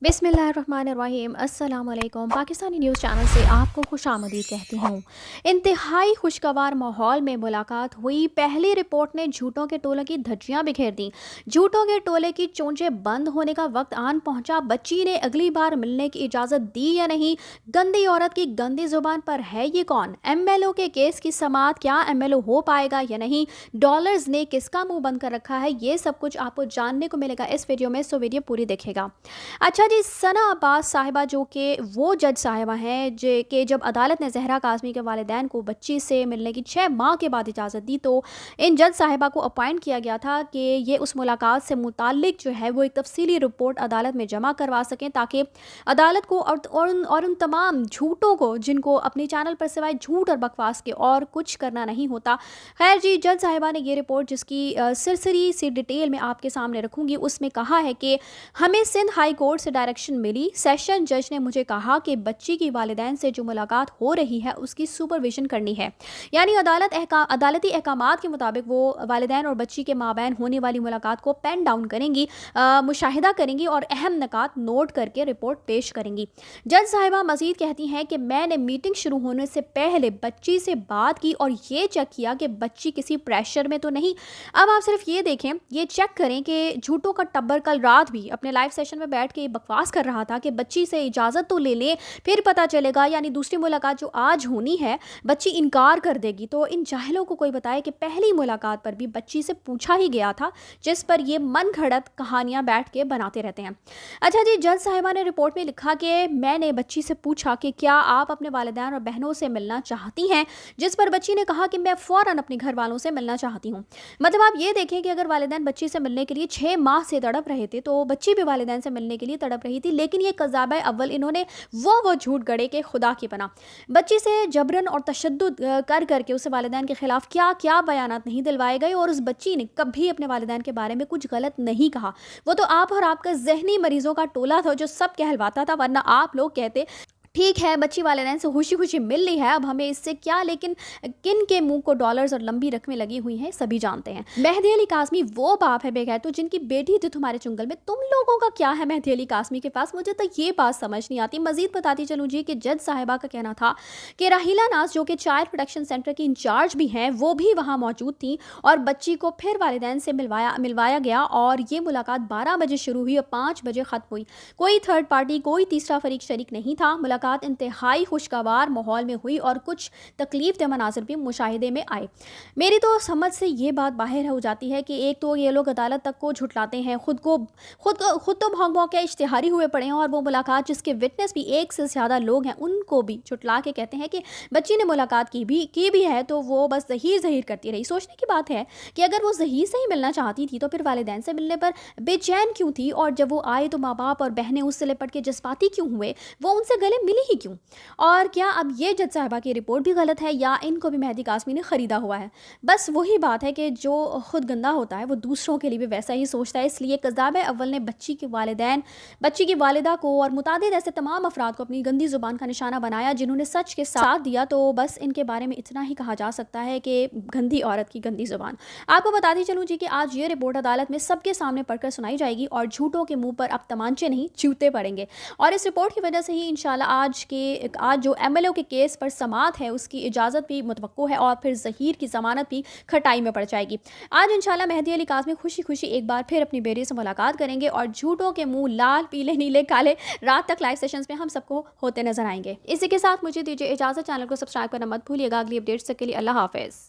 बिस्मिल्लाहिर्रहमानिर्रहीम अस्सलाम वालेकुम। पाकिस्तानी न्यूज़ चैनल से आपको खुशामदीद कहती हूँ। इंतहाई खुशगवार माहौल में मुलाकात हुई। पहली रिपोर्ट ने झूठों के टोले की धज्जियाँ बिखेर दी। झूठों के टोले की चोंचें बंद होने का वक्त आन पहुँचा। बच्ची ने अगली बार मिलने की इजाज़त दी या नहीं? गंदी औरत की गंदी जुबान पर है ये कौन? MLO के केस की समाअत, क्या MLO हो पाएगा या नहीं? डॉलर्स ने किसका मुंह बंद कर रखा है? ये सब कुछ आपको जानने को मिलेगा इस वीडियो में, सो वीडियो पूरी देखेगा। अच्छा जी, सना अब्बास साहिबा जो कि वो जज साहिबा हैं जब अदालत ने जहरा काज़मी के वालिदैन को बच्ची से मिलने की 6 माह के बाद इजाज़त दी, तो इन जज साहिबा को अपॉइंट किया गया था कि ये उस मुलाकात से मुताल्लिक जो है वो एक तफसीली रिपोर्ट अदालत में जमा करवा सकें, ताकि अदालत को और उन तमाम झूठों को, जिनको अपने चैनल पर सिवाय झूठ और बकवास के और कुछ करना नहीं होता। खैर जी, जज साहिबा ने ये रिपोर्ट, जिसकी सरसरी सी डिटेल में आपके सामने रखूँगी, उसमें कहा है कि हमें सिंध हाई कोर्ट से डायरेक्शन मिली। सेशन जज ने मुझे कहा कि बच्ची की वालिदैन से जो मुलाकात हो रही है उसकी सुपरविजन करनी है। यानी अदालती अहकामात के मुताबिक वो वालिदैन और बच्ची के माबैन होने वाली मुलाकात को पेन डाउन करेंगी, मुशाहिदा करेंगी और अहम नकात नोट करके रिपोर्ट पेश करेंगी। जज साहिबा मजीद कहती हैं कि मैंने मीटिंग शुरू होने से पहले बच्ची से बात की और ये चेक किया कि बच्ची किसी प्रेशर में तो नहीं। अब आप सिर्फ ये देखें, ये चेक करें कि झूठों का टब्बर कल रात भी अपने लाइव सेशन में बैठ के बकवास कर रहा था कि बच्ची से इजाज़त तो ले लें, फिर पता चलेगा, यानी दूसरी मुलाकात जो आज होनी है बच्ची इनकार कर देगी। तो इन जाहिलों को कोई बताए कि पहली मुलाकात पर भी बच्ची से पूछा ही गया था, जिस पर ये मन घड़त कहानियां बैठ के बनाते रहते हैं। अच्छा जी, जज साहिबा ने रिपोर्ट में लिखा कि मैंने बच्ची से पूछा कि क्या आप अपने वालिदैन और बहनों से मिलना चाहती हैं, जिस पर बच्ची ने कहा कि मैं फ़ौरन अपने घर वालों से मिलना चाहती हूँ। मतलब आप ये देखें कि अगर वालिदैन बच्ची से मिलने के लिए 6 माह से तड़प रहे थे, तो बच्ची भी वालिदैन से मिलने के लिए तड़प रही थी। लेकिन ये कज़ाब अव्वल इन्होंने वो झूठ गढ़े के खुदा की पनाह। बच्ची से जबरन और तशद्दुद कर करके उससे वालिदैन के खिलाफ क्या क्या बयानात नहीं दिलवाए गए, और उस बच्ची ने कभी अपने वालिदैन के बारे में कुछ गलत नहीं कहा। वो तो आप और आपका जहनी मरीजों का टोला था जो सब कहलवाता था, वरना आप लोग कहते ठीक है बच्ची वालिदैन से खुशी खुशी मिल ली है, अब हमें इससे क्या। लेकिन किन के मुंह को डॉलर्स और लंबी रकमें लगी हुई हैं सभी जानते हैं। मेहदी अली काज़मी वो बाप है बेगैर तो जिनकी बेटी थी तुम्हारे चुंगल में, तुम लोगों का क्या है मेहदी अली काज़मी के पास? मुझे तो ये बात समझ नहीं आती। मजीद बताती चलूँ जी कि जज साहिबा का कहना था कि राहिला नाज जो कि चाइल्ड प्रोटेक्शन सेंटर की इंचार्ज भी हैं, वो भी वहाँ मौजूद थी और बच्ची को फिर वालिदैन से मिलवाया गया और ये मुलाकात 12 बजे शुरू हुई और 5 बजे ख़त्म हुई। कोई थर्ड पार्टी, कोई तीसरा फरीक शरीक नहीं था। मुलाकात इंतहाई खुशगवार माहौल में हुई और कुछ तकलीफ दे मनाज़िर भी मुशाहिदे में आए। मेरी तो समझ से ये बात बाहर हो जाती है कि एक तो ये लोग अदालत तक को झुटलाते हैं, खुद तो भौंक भौंक के इश्तिहारी हुए पड़े हैं, और वो मुलाकात जिसके विटनेस भी एक से ज़्यादा लोग हैं उनको भी झुटला के कहते हैं कि बच्ची ने मुलाकात की भी है तो वो बस ज़हीर करती रही। सोचने की बात है कि अगर वो ज़हीर से ही मिलना चाहती थी तो फिर वालिदैन से मिलने पर बेचैन क्यों थी, और जब वो आए तो माँ बाप और बहनें उससे लिपट के जज्बाती क्यों हुए, वो उनसे गले मिली ही क्यों? और क्या अब ये जज साहिबा की रिपोर्ट भी गलत है या इनको भी मेहदी काज़मी ने ख़रीदा हुआ है? बस वही बात है कि जो खुद गंदा होता है वो दूसरों के लिए भी वैसा ही सोचता है। इसलिए कज़ाब अव्वल ने बच्ची के वालिदैन, बच्ची की वालिदा को और मुतादिद ऐसे तमाम अफराद को अपनी गंदी ज़ुबान का निशाना बनाया जिन्होंने सच के साथ दिया। तो बस इनके बारे में इतना ही कहा जा सकता है कि गंदी औरत की गंदी ज़ुबान। आपको बताती चलूँ जी कि आज ये रिपोर्ट अदालत में सबके सामने पढ़कर सुनाई जाएगी और झूठों के मुँह पर अब तमांचे नहीं जूते पड़ेंगे। और इस रिपोर्ट की वजह से ही इंशाल्लाह आज जो MLO के केस पर समाअत है उसकी इजाज़त भी मुतवक्को है और फिर ज़हीर की ज़मानत भी खटाई में पड़ जाएगी। आज इंशाल्लाह मेहदी अली काज़मी खुशी खुशी एक बार फिर अपनी बेटी से मुलाकात करेंगे और झूठों के मुंह लाल पीले नीले काले रात तक लाइव सेशंस में हम सबको होते नजर आएंगे। इसी के साथ मुझे दीजिए इजाज़त। चैनल को सब्सक्राइब करना मत भूलिएगा। अगली अपडेट्स के लिए अल्लाह हाफ़िज़।